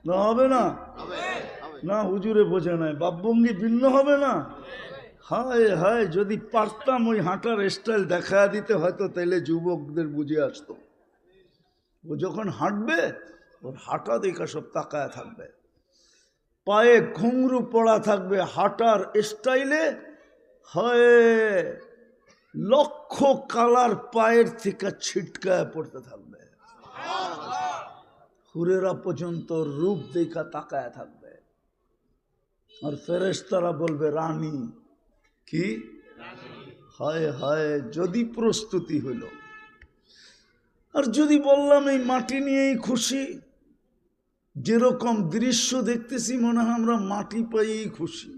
না হবে না? না হুজুরে বোঝে নাই, বাপভঙ্গি ভিন্ন হবে না? হায় হায়, যদি পারতাম ওই হাঁটার স্টাইল দেখা দিতে হয়তো তাইলে যুবকদের বুঝে আসতো। ও যখন হাঁটবে ওর হাঁটা দেখা সব তাকায় থাকবে, পায়ে ঘুংরু পড়া থাকবে, হাঁটার স্টাইলে হয় লক্ষ কালার পায়ের থেকে ছিটকায় পড়তে থাকবে, হুরেরা পর্যন্ত রূপ দেখা তাকায় থাকবে। আর ফেরেশতারা বলবে রানী কি? হায় হায়, যদি প্রস্তুতি হইল। আর যদি বললাম এই মাটি নিয়েই খুশি, যেরকম দৃশ্য দেখতেছি মনে হয় আমরা মাটি পাইয়েই খুশি,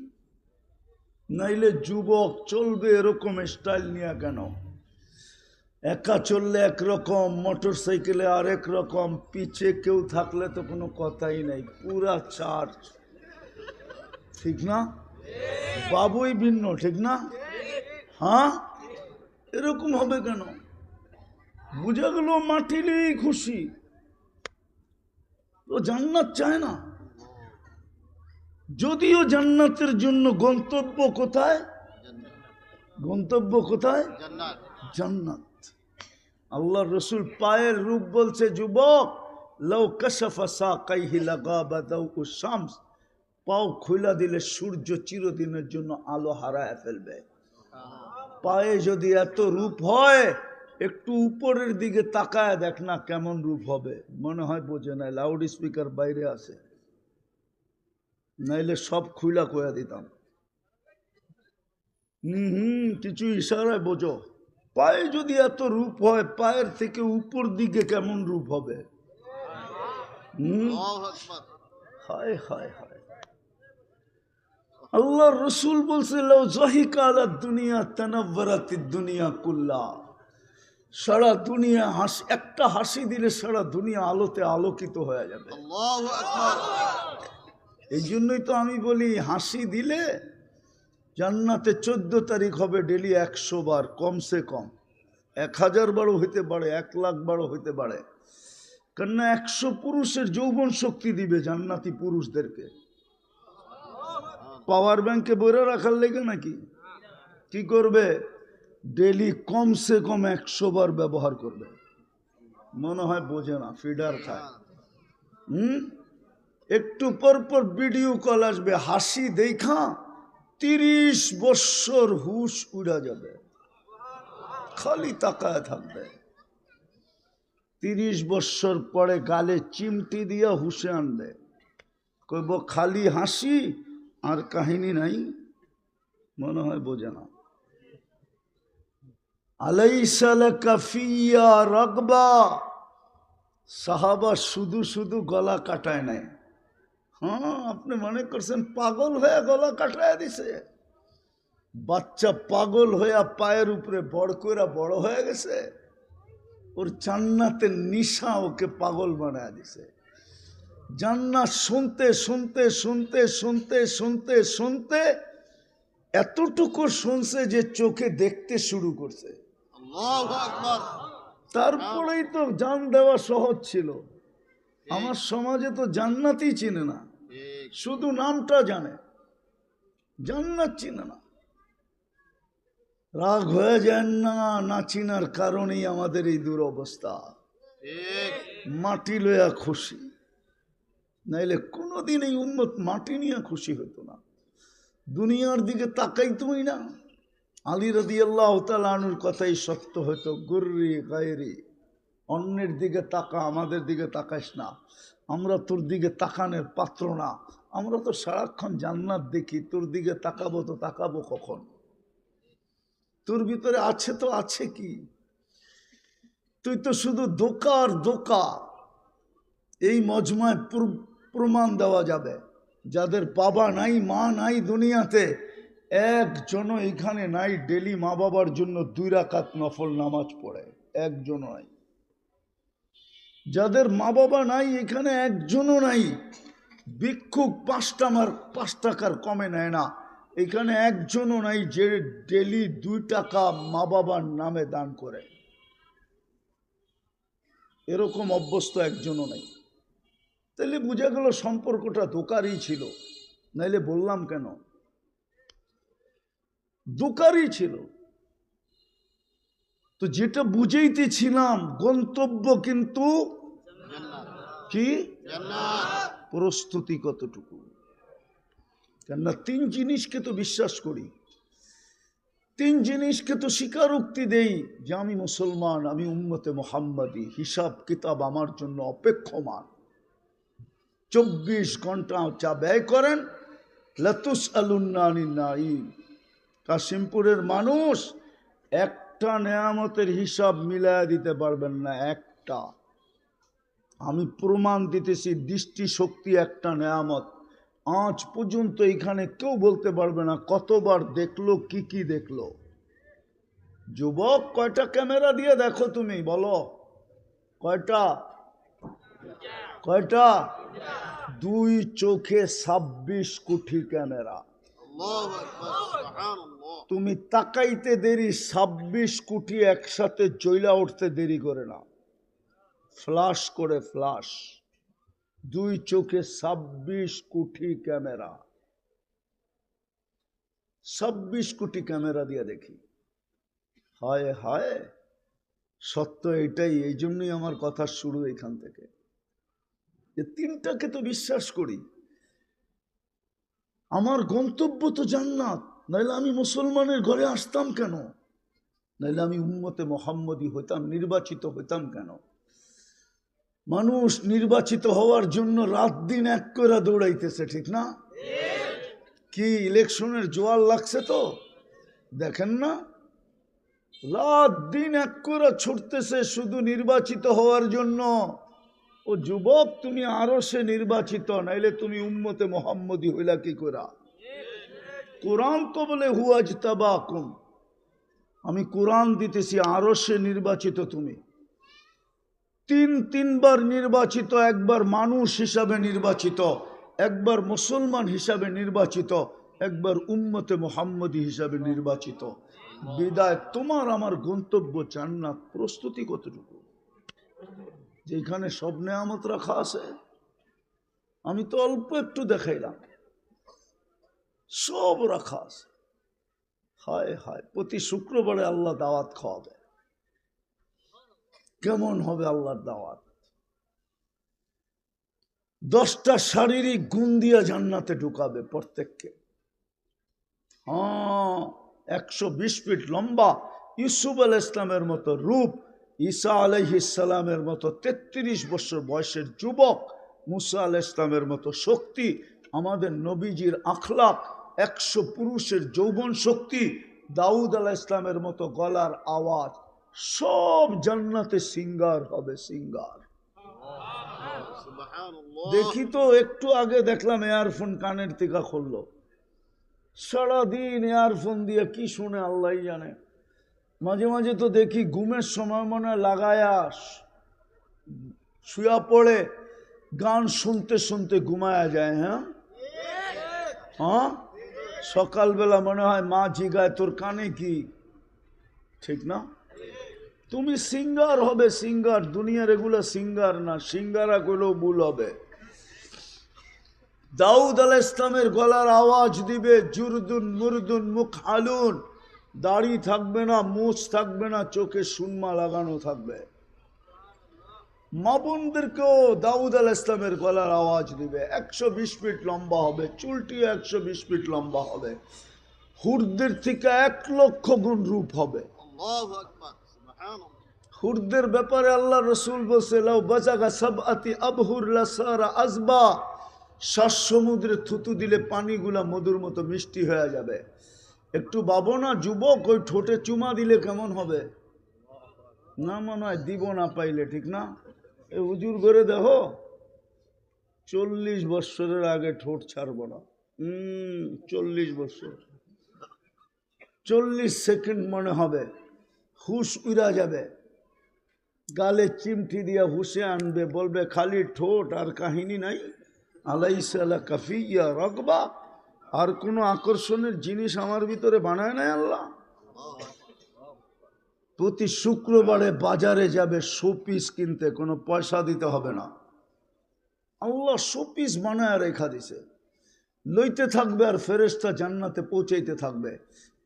নাইলে যুবক চলবে এরকম স্টাইল নিয়ে কেন? একা চললে একরকম, মোটর সাইকেলে আরেক রকম, পিছে কেউ থাকলে তো কোনো কথাই নাই, পুরা চার্জ, ঠিক না? বাবুই ভিন্ন, ঠিক না? হ্যাঁ, এরকম হবে কেন? বুঝা গেল মাটি নিয়েই খুশি। ও জান্নাত চায় না, যদিও জান্নাতের জন্য গন্তব্য কোথায়? গন্তব্য কোথায়? জান্নাত। আল্লাহ রসুল পায়ের রূপ বলছে, যুবক লাউ কাশাফা সাকাইহি লাগাবা দাউ শামস, পাও খুলা দিলে সূর্য চিরদিনের জন্য আলো হারায় ফেলবে। পায়ে যদি এত রূপ হয়, একটু উপরের দিকে তাকায় দেখ না কেমন রূপ হবে। মনে হয় বোঝে না, লাউড স্পিকার বাইরে আছে, নাইলে সব খুলা কয়া দিতাম। কিছু ইশারায় বোঝো। পায়ে যদি এত রূপ হয়, পায়ের থেকে উপর দিকে কেমন রূপ হবে? হায় হায় হায়। আল্লাহ রসুল বলছে লাউ যাহিকা আলা দুনিয়া তানাওয়ারাতিদ দুনিয়া কুল্লা, সারা দুনিয়া একটা হাসি দিলে সারা দুনিয়া আলোতে আলোকিত হয়ে যাবে। এই জন্যই তো আমি বলি হাসি দিলে জান্নাতে 14 তারিখ হবে ডেলি 100 বার, কমসে কম 1000 বারও হইতে পারে, 1 লাখ বারও হইতে পারে। কেননা 100 পুরুষের যৌবন শক্তি দিবে জান্নাতি পুরুষদেরকে। পাওয়ার ব্যাংকে বইরে রাখার লেগে নাকি? কি করবে? ডেলি কমসে কম 100 বার ব্যবহার করবে। মনে হয় বোঝে না, ফিডার খায়। একটু পর পর ভিডিও কল আসবে, হাসি দেখা 30 বছর হুশ উড়া যাবে, খালি তাকায় থাকবে। 30 বছর পরে গালে চিমটি দিয়া হুশে আনবে, কইব খালি হাসি আর কাহিনী নাই। মনে হয় বোঝে না। আলাইসা লাকা ফিয়া রাগবা, সাহাবা শুধু শুধু গলা কাটায় নাই। হ্যাঁ, আপনি মনে করছেন পাগল হয়ে গলা কাটায় দিছে? বাচ্চা পাগল হইয়া পায়ের উপরে বড় কইরা বড় হয়ে গেছে। ওর জান্নাতের নিশা ওকে পাগল বানায় দিছে। জান্নাত শুনতে শুনতে শুনতে শুনতে শুনতে শুনতে এতটুকু শুনছে যে চোখে দেখতে শুরু করছে। তারপরেই তো জান দেওয়া সহজ ছিল। আমার সমাজে তো জান্নাতই চিনে না, শুধু নামটা জানে, জান্নাত চিনে না। রাগ হয়ে যায় না, না চিনার কারণেই আমাদের এই দুরবস্থা। মাটি লইয়া খুশি, নাইলে কোনোদিন এই উম্মত মাটি নিয়ে খুশি হতো না, দুনিয়ার দিকে তাকাইতই না। আলী রাদিয়াল্লাহু তাআলা আনহুর কথাই সত্য হতো, গুররি গায়রি, অন্যের দিকে তাকা, আমাদের দিকে তাকাইস না, আমরা তোর দিকে তাকানোর পাত্র না। আমরা তো সারাক্ষণ জান্নাত দেখি, তোর দিকে তাকাবো তো তাকাবো কখন? তোর ভিতরে আছে তো আছে কি? তুই তো শুধু ধোঁকা আর ধোঁকা। এই মজমায় প্রমাণ দেওয়া যাবে, যাদের বাবা নাই মা নাই দুনিয়াতে, একজনও এখানে নাই ডেলি মা বাবার জন্য 2 রাকাত নফল নামাজ পড়ে, একজনও নাই। যাদের মা বাবা নাই এখানে একজনও নাই ভিক্ষুক 5 টাকার কমে নেয় না, এখানে একজনও নাই যে ডেলি 2 টাকা মা বাবার নামে দান করে। এরকম অভ্যস্ত একজনও নাই। তাহলে বুঝা গেল সম্পর্কটা দোকারই ছিল, নাইলে বললাম কেন? দোকারই ছিল। তো যেটা বুঝাইতেছিলাম গন্তব্য কিন্তু কি, প্রস্তুতি কতটুকু। কেননা তিন জিনিসকে তো বিশ্বাস করি, তিন জিনিসকে তো স্বীকারোক্তি দেই যে আমি মুসলমান, আমি উম্মতে মুহাম্মাদি, হিসাব কিতাব আমার জন্য অপেক্ষমান। 24 ঘন্টা যা ব্যয় করেন, লাতুস আলুন্নানি নাঈম। কাশিমপুরের মানুষ একটা নেয়ামতের হিসাব মিলায়া দিতে পারবেন না, একটা। আমি প্রমাণ দিতেছি, দৃষ্টিশক্তি একটা নেয়ামত। আজ পর্যন্ত এখানে কেউ বলতে পারবে না কতবার দেখলো, কি কি দেখলো। যুবক, কয়টা ক্যামেরা দিয়ে দেখো তুমি, বলো কয়টা? কয়টা? 2 চোখে 26 কোটি ক্যামেরা। তুমি তাকাইতে দেরি, 26 কোটি একসাথে জ্বলা উঠতে দেরি করে না, ফ্লাশ করে ফ্লাশ। 2 চোখে 26 কোটি ক্যামেরা, 26 কোটি ক্যামেরা দিয়ে দেখি। হায় হায়, সত্য এটাই। এই জন্যই আমার কথা শুরু এখান থেকে, যে তিনটাকে তো বিশ্বাস করি। আমার গন্তব্য তো জান্নাত, নাইলে আমি মুসলমানের ঘরে আসতাম কেন? নাইলে আমি উম্মতে মুহাম্মদী হইতাম, নির্বাচিত হইতাম কেন? মানুষ নির্বাচিত হওয়ার জন্য রাত দিন এক করে দৌড়াইতেছে, ঠিক না? কি ইলেকশনের জোয়ার লাগছে তো দেখেন না, রাত দিন এক করে ছুটতেছে শুধু নির্বাচিত হওয়ার জন্য। ও যুবক, তুমি আরো সে নির্বাচিত, নাইলে তুমি উম্মতে মুহাম্মদী হইলা কি করা? কোরআন তো বলে হুয়াজতাবাকুম, আমি কোরআন দিতেছি, আরো সে নির্বাচিত তুমি। তিনবার নির্বাচিত, একবার মানুষ হিসাবে নির্বাচিত, একবার মুসলমান হিসাবে নির্বাচিত, একবার উম্মতে মুহাম্মদী হিসাবে নির্বাচিত। বিদায় তোমার আমার গন্তব্য জান্নাত। প্রস্তুতি কতটুকু? যেখানে সব নেয়ামত রাখা আছে, আমি তো অল্প একটু দেখাইলাম, সব রাখা আছে। হায় হায়, প্রতি শুক্রবারে আল্লাহ দাওয়াত খাওয়াবে। কেমন হবে আল্লাহর দাওয়াত? 10টা শারীরিক গুণ দিয়া জান্নাতে ঢুকাবে প্রত্যেককে। হ্যাঁ, 120 ফিট লম্বা, ইউসুফ আলাইহিস ইসলামের মতো রূপ, ঈসা আলাইহিস সালামের মতো 33 বছর বয়সের যুবক, মুসা আলাইহিস ইসলামের মতো শক্তি, আমাদের নবীজির আখলাক, 100 পুরুষের যৌবন শক্তি, দাউদ আলাইহিস ইসলামের মতো গলার আওয়াজ, সব জান্নাতে সিঙ্গার হবে, সিঙ্গার। দেখি তো, একটু আগে দেখলাম এয়ারফোন কানের থেকে খুললো, সারাদিন এয়ারফোন দিয়ে কি শুনে আল্লাহ জানে। মাঝে মাঝে তো দেখি ঘুমের সময় মনে লাগায়া শুয়া পড়ে, গান শুনতে শুনতে ঘুমায়া যায়। হ্যাঁ হ্যাঁ, সকালবেলা মনে হয় মা জিগায় তোর কানে কি, ঠিক না? তুমি সিঙ্গার হবে, সিঙ্গার। দুনিয়ার এগুলো সিঙ্গার না, সিঙ্গারা করলেও ভুল হবে। দাউদ আলাইহিস ইসলামের গলার আওয়াজ দিবে, জুরদুন মুরদুন মুখ হালুন, দাড়ি থাকবে না, মুছ থাকবে না, চোখে সুরমা লাগানো থাকবে। মা বোনদেরকেও দাউদ আলাইহিস ইসলামের গলার আওয়াজ দিবে। 120 ফিট লম্বা হবে, চুলটি 120 ফিট লম্বা হবে, হুরদের থেকে 1 লক্ষ গুণ রূপ হবে। হুরদের ব্যাপারে আল্লাহ রসুল বলছে, লাউ বাজাগা সাবআতি আবহুর লাসারা আজবা, 7 সমুদ্রে থুতু দিলে পানিগুলা মধুর মতো মিষ্টি হয়ে যাবে। একটু ভাবো না যুবক, ওই ঠোঁটে চুমা দিলে কেমন হবে? না মনে হয় দিব না পাইলে, ঠিক না? এ হুজুর করে দেখো, 40 বৎসরের আগে ঠোঁট ছাড়ব না। 40 বৎসর, 40 সেকেন্ড মনে হবে হুশ উড়া যাবে, গালে চিমটি দিয়া হুশে আনবে, বলবে খালি ঠোঁট আর কাহিনী নাই। আলাইসা লা কাফিয়া রাগবা, আর কোনো আকর্ষণের জিনিস আমার ভিতরে বানায় নাই আল্লাহ। প্রতি শুক্রবারে বাজারে যাবে শোপিস কিনতে, কোনো পয়সা দিতে হবে না। আল্লাহ শোপিস বানায় রেখা দিছে, লইতে থাকবে আর ফেরেশতা জান্নাতে পৌঁছাইতে থাকবে।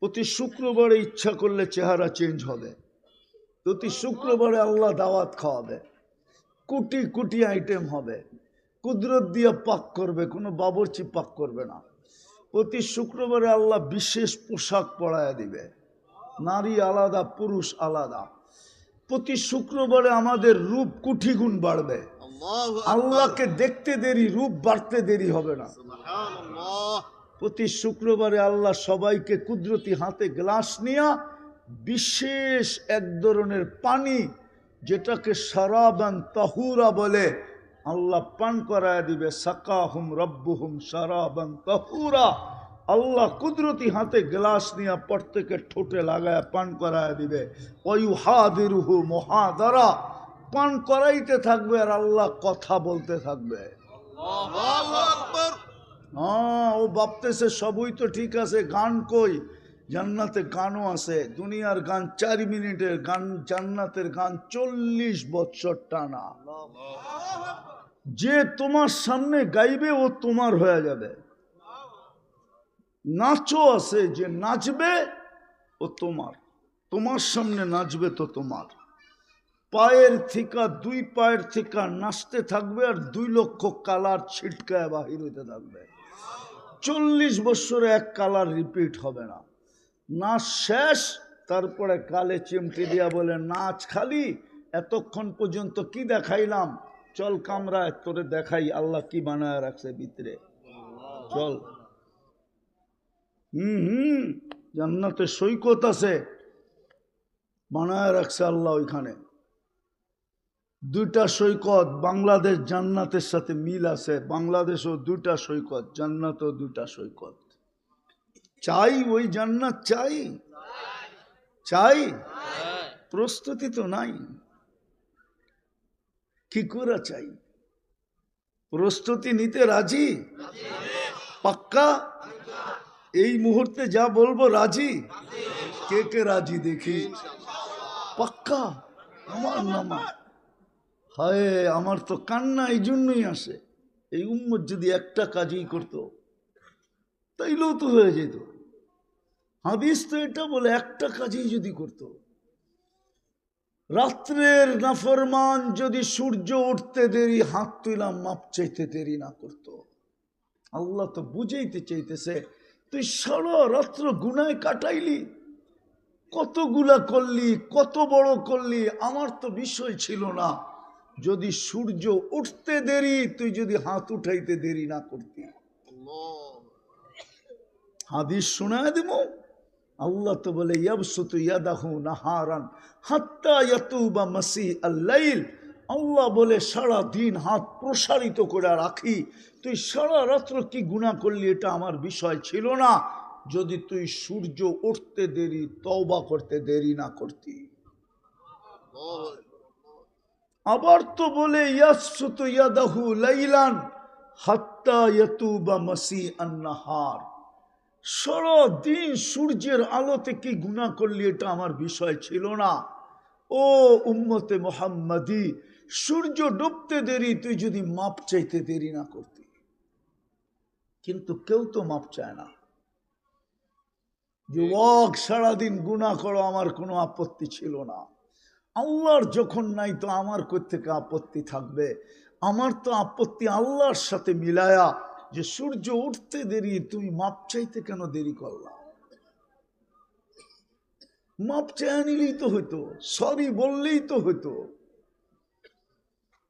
প্রতি শুক্রবারে ইচ্ছা করলে চেহারা চেঞ্জ হবে, প্রতি শুক্রবারে আল্লাহ দাওয়াত খাওয়াবে, কোটি কোটি আইটেম হবে, কুদরত দিয়ে পাক করবে, কোনো বাবরচি পাক করবে না। প্রতি শুক্রবারে আল্লাহ বিশেষ পোশাক পরায় দিবে, নারী আলাদা পুরুষ আলাদা। প্রতি শুক্রবারে আমাদের রূপ কোটি গুণ বাড়বে, আল্লাহকে দেখতে দেরি, রূপ বাড়তে দেরি হবে না। প্রতি শুক্রবারে আল্লাহ সবাইকে কুদরতি হাতে গ্লাস নিয়া বিশেষ এক ধরনের পানি, যেটাকে শারাবান তাহুরা বলে, আল্লাহ পান করায় দিবে। সাকাহুম রব্বুহুম শারাবান তাহুরা। আল্লাহ কুদরতি হাতে গ্লাস নিয়ে প্রত্যেকের ঠোঁটে লাগায় পান করায় দিবে। ওয়ুহাদিরুহু মুহাদারা, পান করাইতে থাকবে আর আল্লাহ কথা বলতে থাকবে। আল্লাহু আকবার। হ্যাঁ, ও ভাবতেছে সবই তো ঠিক আছে, গান কই? জান্নাতে গানও আছে। দুনিয়ার গান 4 মিনিটের গান, জান্নাতের গান 40 বছর টানা। যে তোমার সামনে গাইবে ও তোমার হয়ে যাবে। নাচও আছে, যে নাচবে ও তোমার, তোমার সামনে নাচবে তো তোমার। পায়ের থিকা, 2 পায়ের থিকা নাচতে থাকবে আর 2 লক্ষ কালার ছিটকায় বাহির হইতে থাকবে। 40 বছরে এক কালার রিপিট হবে না। নাচ শেষ, তারপরে কালে চিমটি দিয়া বলে, নাচ খালি, এতক্ষণ পর্যন্ত কি দেখাইলাম, চল কামরায় তোরে দেখাই আল্লাহ কি বানায় রাখছে ভিতরে, চল। জান্নাতে সৈকত আছে, বানায় রাখছে আল্লাহ ওইখানে। 2টা সৈকত, বাংলাদেশ জান্নাতের সাথে মিল আছে। বাংলাদেশও 2টা সৈকত, জান্নাতও 2টা সৈকত। চাই ওই জান্নাত? চাই চাই, প্রস্তুতি তো নাই। কি করে চাই? প্রস্তুতি নিতে রাজি? পাক্কা? এই মুহূর্তে যা বলবো রাজি? কে কে রাজি দেখি? পাক্কা? আমার নামা হায়, আমার তো কান্না এই জন্যই আসে। এই উম্মত যদি একটা কাজই করতো তাইলেও তো হয়ে যেত। হাদিস তো এটা বলে, একটা কাজই যদি করতো। রাত্রের নাফরমান যদি সূর্য উঠতে দেরি হাত তুইলাম মাপ চাইতে দেরি না করতো। আল্লাহ তো বুঝাইতে চাইতেছে, তুই সারা রাত্র গুনায় কাটাইলি, কতগুলা করলি, কত বড় করলি, আমার তো বিষয় ছিল না। যদি সূর্য উঠতে দেরি, তুই যদি হাত উঠাইতে দেরি না করতি। হাদিস শোনায় দিব। আল্লাহ তো বলে, ইয়াবসুতু ইয়াদাহু নাহারান হাত্তা ইয়াতুবা মাসি আল-লাইল। আল্লাহ বলে, সারা দিন হাত প্রসারিত করে রাখি। তুই সারা রাত্র কি গুনাহ করলি এটা আমার বিষয় ছিল না, যদি তুই সূর্য উঠতে দেরি, তওবা করতে দেরি না করতি। আবার তো বলে, ইয়াবসুতু ইয়াদাহু লাইলান হাত্তা ইয়াতুবা মাসি আন-নাহার। সারা দিন সূর্যের আলোতে কি গুনাহ করলি এটা আমার বিষয় ছিল না। ও উম্মতে মুহাম্মাদি, সূর্য ডুবতে দেরি, তুই যদি মাপ চাইতে দেরি না করতি। কিন্তু কেউ তো মাপ চায় না। যুবক, সারাদিন গুনাহ করো, আমার কোনো আপত্তি ছিল না। আল্লাহর যখন নাই তো আমার কোত্থেকে আপত্তি থাকবে? আমার তো আপত্তি আল্লাহর সাথে মিলায়া, যে সূর্য উঠতে দেরি, তুমি মাপ চাইতে কেন দেরি করলা? মাপ চায় নিলেই তো হইতো, সরি বললেই তো হইতো,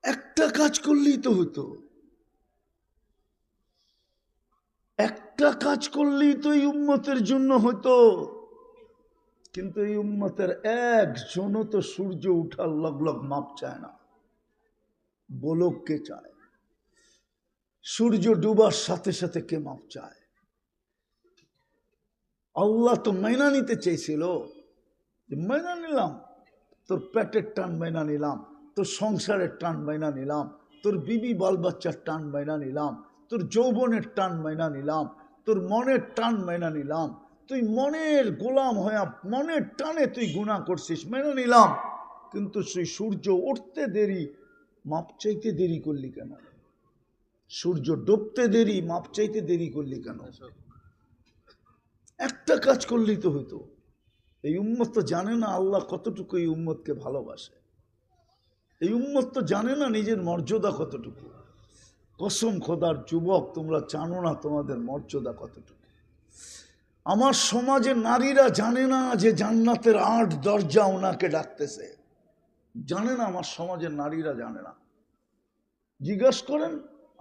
একটা কাজ করলেই তো হইতো, একটা কাজ করলেই তো এই উম্মতের জন্য হইতো। কিন্তু এই উম্মতের একজনও তো সূর্য উঠার লগ লগ মাপ চায় না। বলক কে চায়? সূর্য ডুবার সাথে সাথে কে মাপ চায়? আল্লাহ তো মাইনা নিতে চেয়েছিল, মাইনা নিলাম, তোর পেটের টান মাইনা নিলাম, তোর সংসারের টান মাইনা নিলাম, তোর বিবি বাল বাচ্চার টান মাইনা নিলাম, তোর যৌবনের টান মাইনা নিলাম, তোর মনের টান মাইনা নিলাম। তুই মনের গোলাম হয়ে মনের টানে তুই গুনাহ করছিস, মেনে নিলাম। কিন্তু সেই সূর্য উঠতে দেরি, মাপ চাইতে দেরি করলি কেন? সূর্য ডুবতে দেরি, মাপ চাইতে দেরি করলি কেন? একটা কাজ করলেই তো হইতো। এই উম্মত তো জানে না আল্লাহ কতটুকু এই উম্মতকে ভালোবাসে। এই উম্মত তো জানে না নিজের মর্যাদা কতটুকু। কসম খোদার যুবক, তোমরা জানো না তোমাদের মর্যাদা কতটুকু। আমার সমাজের নারীরা জানে না যে জান্নাতের ৮ দরজা ওনাকে ডাকতেছে। জানে না, আমার সমাজের নারীরা জানে না। জিজ্ঞাসা করেন,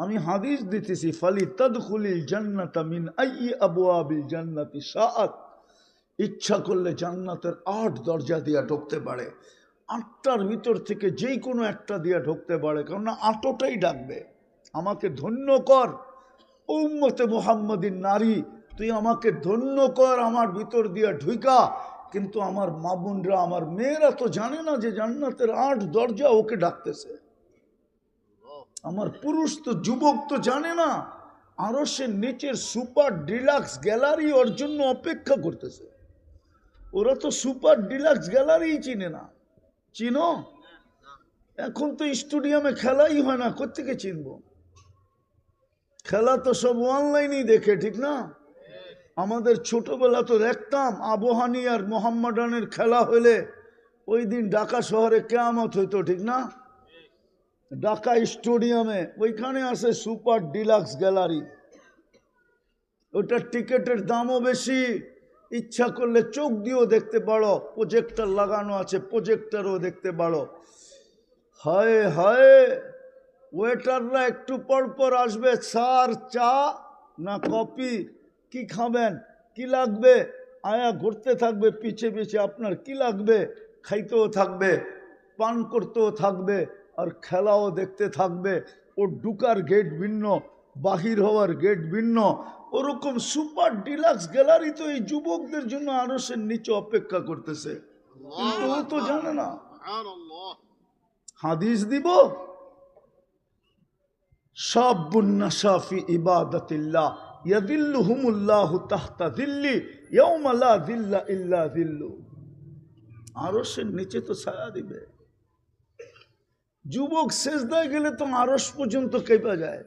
আমি হাদিস দিতেছি, ফালি তাদখুলিল জান্নাতা মিন আইয়ি আবওয়াবিল জান্নাতি শাআত। ইচ্ছা করলে জান্নাতের ৮ দরজা দিয়ে ঢুকতে পারে। ৮টার ভিতর থেকে যেই কোনো একটা দিয়ে ঢুকতে পারে, কেননা ৮টাই ডাকবে, আমাকে ধন্য কর ও উম্মতে মুহাম্মাদিন নারী, তুই আমাকে ধন্য কর আমার ভিতর দিয়ে ঢুকা। কিন্তু আমার মা বোনরা, আমার মেয়েরা তো জানে না যে জান্নাতের ৮ দরজা ওকে ডাকতেছে। আমার পুরুষ তো, যুবক তো জানে না আরো সে নিচের সুপার ডিলাক্স গ্যালারি ওর জন্য অপেক্ষা করতেছে। ওরা তো সুপার ডিলাক্স গ্যালারি চিনে না। চিনো? এখন তো স্টেডিয়ামে খেলাই হয় না, কোত্থেকে চিনবো? খেলা তো সব অনলাইনেই দেখে, ঠিক না? আমাদের ছোটবেলা তো দেখতাম আবহানী আর মোহাম্মডানের খেলা হলে ওই দিন ঢাকা শহরে কিয়ামত হইতো, ঠিক না? ঢাকা স্টেডিয়ামে ওইখানে আছে সুপার ডিলাক্স গ্যালারি। ওটার টিকিটের দামও বেশি, ইচ্ছা করলে চোখ দিয়েও দেখতে পারো, প্রজেক্টর লাগানো আছে, প্রজেক্টরও দেখতে পারো। হায় হায়, ওয়েটাররা একটু পর পর আসবে, স্যার চা না কফি, কি খাবেন, কি লাগবে, আয়া ঘুরতে থাকবে পিছে পিছে, আপনার কি লাগবে, খাইতেও থাকবে, পান করতেও থাকবে, আর খেলাও দেখতে থাকবে। ওর ঢুকার গেট ভিন্ন, বাহির হওয়ার গেট ভিন্ন। ওরকম সুপার ডিলাক্স গ্যালারি তো এই যুবকদের জন্য আরশের নিচে অপেক্ষা করতেছে, কিন্তু ও তো জানে না। হাদিস দিব, শাবুন নাশা ফি ইবাদাতিল্লাহ ইয়াদিল্লুহুমুল্লাহু তাহতা দিল্লি ইয়াউমা লা দিল্লা ইল্লা দিল্লু। আরশের নিচে তো ছায়া দিবে। যুবক সেজদায় গেলে তো আরশ পর্যন্ত কেঁপে যায়।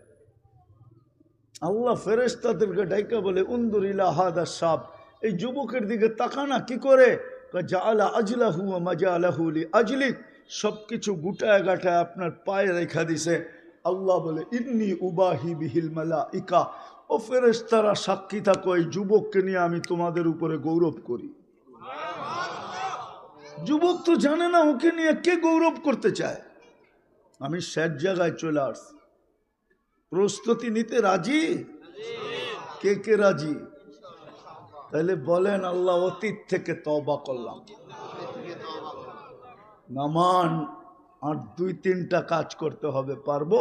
আল্লাহ ফেরেশতাদেরকে ডাইকা বলে, উনদুর ইলা হাদা শাব, এই যুবকের দিকে তাকানা কি করে? জাআলা আজলাহু ওয়া মাজালাহু লিআজলিক, সবকিছু গুটায় গাটায় আপনার পায়ে রেখা দিছে। আল্লাহ বলে, ইন্নী উবাহি বিহিল মালাইকা, ও ফেরেশতারা সাক্ষী থাকো, এই যুবককে নিয়ে আমি তোমাদের উপরে গৌরব করি। যুবক তো জানে না ওকে নিয়ে কে গৌরব করতে চায়। আমি শেষ জায়গায় চলে আসছি। প্রস্তুতি নিতে রাজি? কে কে রাজি? তাহলে বলেন, আল্লাহ অতীত থেকে তওবা করলাম। নামান আর 2-3টা কাজ করতে হবে, পারবো?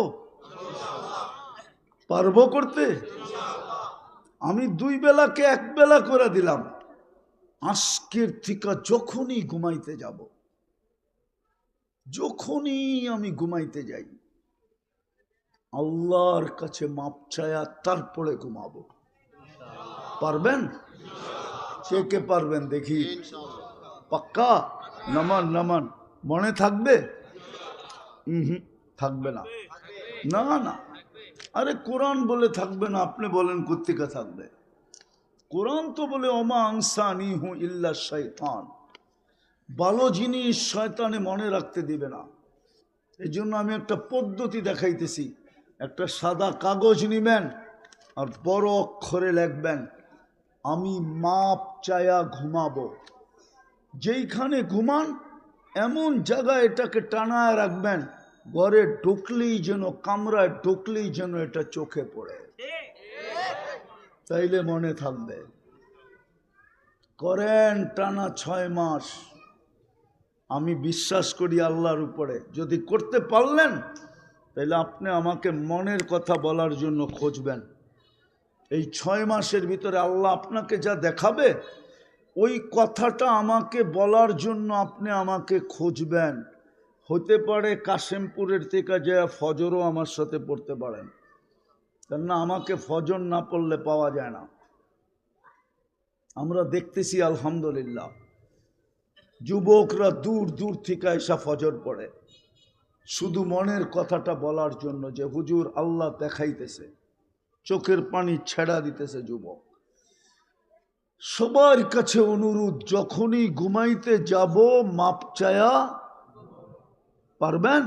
পারবো করতে? আমি 2 বেলাকে 1 বেলা করে দিলাম। আজকের থেকে যখনই ঘুমাইতে যাব, যখনই আমি ঘুমাইতে যাই, আল্লাহর কাছে মাপ চায়া তারপরে ঘুমাবো। পারবেন? কে কে পারবেন দেখি? পাক্কা? নামান নামান। মনে থাকবে? থাকবে না। না না, আরে কোরআন বলে থাকবে না, আপনি বলেন কোত্থেকে থাকবে? কোরআন তো বলে ওমা আনসানিহু ইল্লা শাইতান, ভালো জিনিস শয়তানে মনে রাখতে দিবে না। এই জন্য আমি একটা পদ্ধতি দেখাইতেছি। একটা সাদা কাগজ নিবেন আর বড় অক্ষরে লিখবেন, আমি মাপ চায়া ঘুমাবো। যেইখানে ঘুমান এমন জায়গায় এটাকে টানায় রাখবেন, ঘরে ঢুকলেই যেন, কামরায় ঢুকলেই যেন এটা চোখে পড়ে, তাইলে মনে থাকবে। করেন টানা 6 মাস, আমি বিশ্বাস করি আল্লাহর উপরে। যদি করতে পারলেন তাহলে আপনি আমাকে মনের কথা বলার জন্য খুঁজবেন। এই 6 মাসের ভিতরে আল্লাহ আপনাকে যা দেখাবে, ওই কথাটা আমাকে বলার জন্য আপনি আমাকে খুঁজবেন। হতে পারে কাশেমপুরের থেকে যে ফজরও আমার সাথে পড়তে পারেন, কেননা আমাকে ফজর না পড়লে পাওয়া যায় না। আমরা দেখতেছি আলহামদুলিল্লাহ, যুবকরা দূর দূর থেকে এসা ফজর পড়ে। শুধু মনের কথাটা বলার জন্য যে হুজুর আল্লাহ দেখাইতেছে, চোখের পানি ছেড়া দিতেছে যুবক। সবার কাছে অনুরোধ, যখনই ঘুমাইতে যাব মাপ চায়া পারবেন।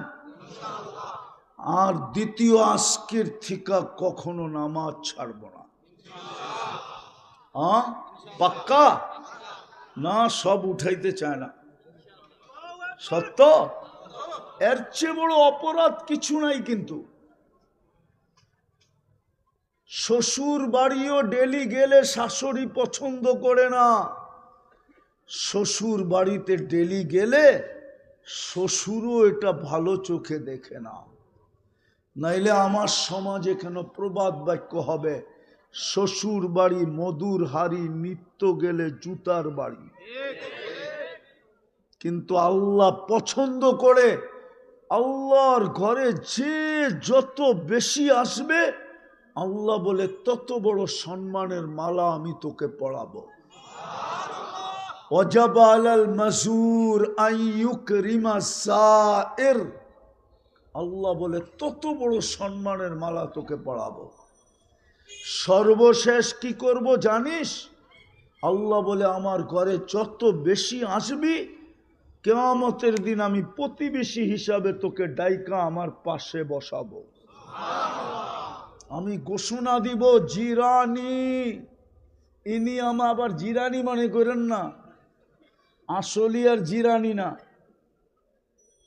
আর দ্বিতীয় আজকের থেকে কখনো নামাজ ছাড়ব না। পাক্কা না? সব উঠাইতে চায় না। সত্য? এর চেয়ে বড় অপরাধ কিছু নাই। কিন্তু শ্বশুর বাড়িও ডেলি গেলে শাশুড়ি পছন্দ করে না। শ্বশুর বাড়িতে ডেলি গেলে শ্বশুরও এটা ভালো চোখে দেখে না। নাইলে আমার সমাজে কেন প্রবাদ বাক্য হবে, শ্বশুর বাড়ি মধুর হাড়ি, নিত্য গেলে জুতার বাড়ি। কিন্তু আল্লাহ পছন্দ করে, আল্লাহর ঘরে যে যত বেশি আসবে আল্লাহ বলে তত বড় সম্মানের মালা আমি তোকে পড়াবো। ওয়াজাবা আলাল মাজুর আন ইউকরিমা সাইর, আল্লাহ বলে তত বড় সম্মানের মালা তোকে পড়াবো। সর্বশেষ কি করব জানিস? আল্লাহ বলে আমার ঘরে যত বেশি আসবি কিয়ামতের দিন আমি প্রতিবেশী হিসাবে তোকে ডাইকা আমার পাশে বসাবো। আমি ঘোষণা দিব, জিরানি। ইনি আবার জিরানি মনে করেন না, আসলি আর জিরানি না।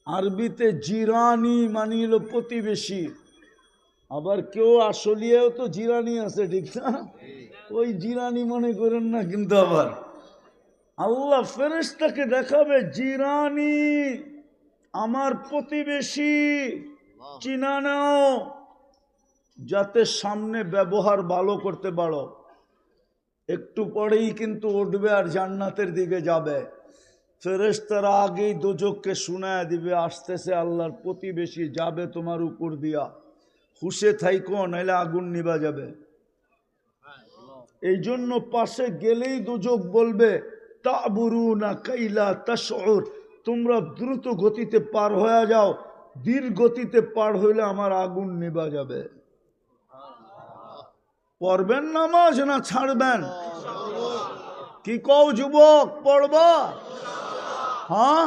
আরবিতে জিরানি মানে হলো প্রতিবেশী। আবার কেউ আসলিয়াও তো জিরানি আছে, ঠিক না? ওই জিরানি মনে করেন না। কিন্তু আবার আল্লাহ ফেরেশতাকে দেখাবে, জিরানি আমার প্রতিবেশী, চিনা নাও, যাতে সামনে ব্যবহার ভালো করতে পারো। একটু পরেই কিন্তু উঠবে আর জান্নাতের দিকে যাবে। ফেরেশতারা আগেই দোজখকে শুনায় দিবে, আসতেছে আল্লাহর প্রতিবেশী, যাবে তোমার উপর দিয়া, হুশে থাইকো নাইলে আগুন নিভা যাবে। এই জন্য পাশে গেলেই দোজখ বলবে, তাবুরুনা কাইলা তাশউর, তোমরা দ্রুত গতিতে পার হয়ে যাও, ধীর গতিতে পার হইলে আমার আগুন নিভা যাবে। পড়বেন নামাজ না ছাড়বেন? কি কও যুবক, পড়বা? হ্যাঁ,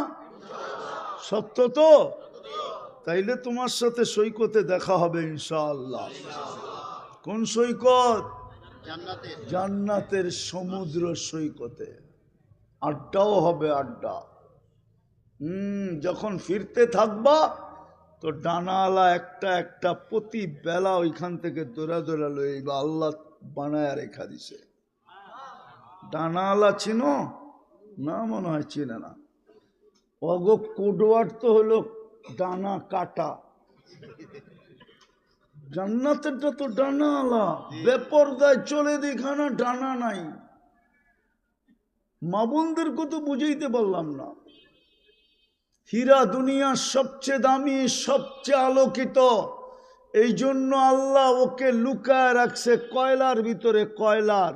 সত্য তো? তাইলে তোমার সাথে সৈকতে দেখা হবে ইনশাআল্লাহ। কোন সৈকত? জান্নাতের সমুদ্র সৈকতে আড্ডাও হবে, আড্ডা। যখন ফিরতে থাকবা তো ডানাওয়ালা একটা একটা প্রতি বেলা ওইখান থেকে দৌড়া দৌড়া লইবা। আল্লাহ বানায় রেখা দিছে। ডানাওয়ালা চিনো না? মনে হয় চিনে না। অগো কোডওয়ার্ড তো হলো ডানা কাটা। জান্নাতেরটা তো ডানাওয়ালা। বেপরদায় চলে দেখানা ডানা নাই। মা বোনদেরকে তো বুঝাইতে পারলাম না। হীরা দুনিয়ার সবচেয়ে দামি, সবচেয়ে আলোকিত। এই জন্য আল্লাহ ওকে লুকায় রাখছে কয়লার ভিতরে। কয়লার,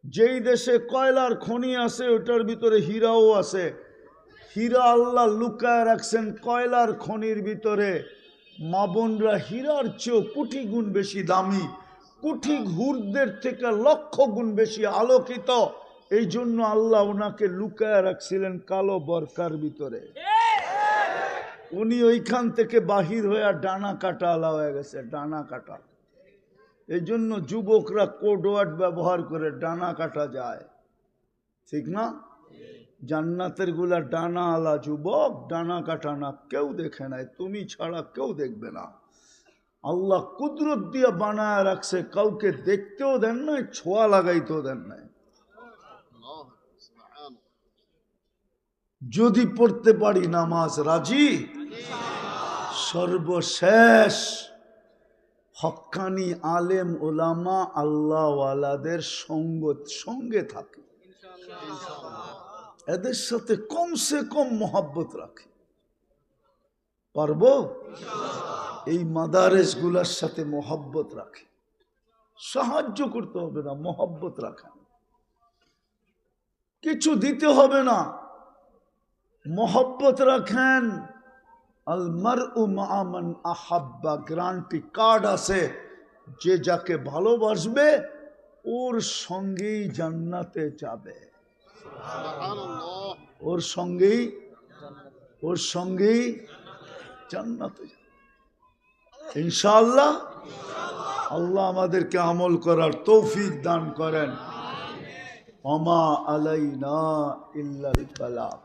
যেই দেশে কয়লার খনি আছে ওটার ভিতরে হীরাও আছে। হীরা আল্লাহ লুকায় রাখছেন কয়লার খনির ভিতরে। মা বোনরা হীরার চেয়েও কোটি গুণ বেশি দামি, কোটি হুরদের থেকে লক্ষ গুণ বেশি আলোকিত। এই জন্য আল্লাহ ওনাকে লুকায় রাখছিলেন কালো বরকার ভিতরে। উনি ওইখান থেকে বাহির হয়ে ডানা কাটা আলা হয়ে গেছে, ডানা কাটা। এই জন্য যুবকরা কোডওয়ার্ড ব্যবহার করে, ডানা কাটা যায়, ঠিক না? জান্নাতের গুলা ডানা আলা যুবক, ডানা কাটা না। কেউ দেখে নাই, তুমি ছাড়া কেউ দেখবে না। আল্লাহ কুদরত দিয়ে বানায় রাখছে, কাউকে দেখতেও দেন নাই, ছোঁয়া লাগাইতেও দেন নাই। যদি পড়তে পারি নামাজ, রাজি? সর্বশেষ হক্কানি আলেম ওলামা আল্লাহওয়ালাদের সঙ্গে থাকে, এদের সাথে কমসে কম মহব্বত রাখে। পারবো? এই মাদারেস গুলার সাথে মহব্বত রাখে। সাহায্য করতে হবে না, মহব্বত রাখেন। কিছু দিতে হবে না, মহব্বত রাখেন। আল মারউ মা মান আহাব্বা, গ্যারান্টি কার্ড আছে, যে যাকে ভালোবাসবে ওর সঙ্গেই জান্নাতে যাবে, ওর সঙ্গেই জান্নাতে যাবে ইনশাআল্লাহ। আল্লাহ আমাদেরকে আমল করার তৌফিক দান করেন। ওমা আলাইনা ইল্লাল বালাগ।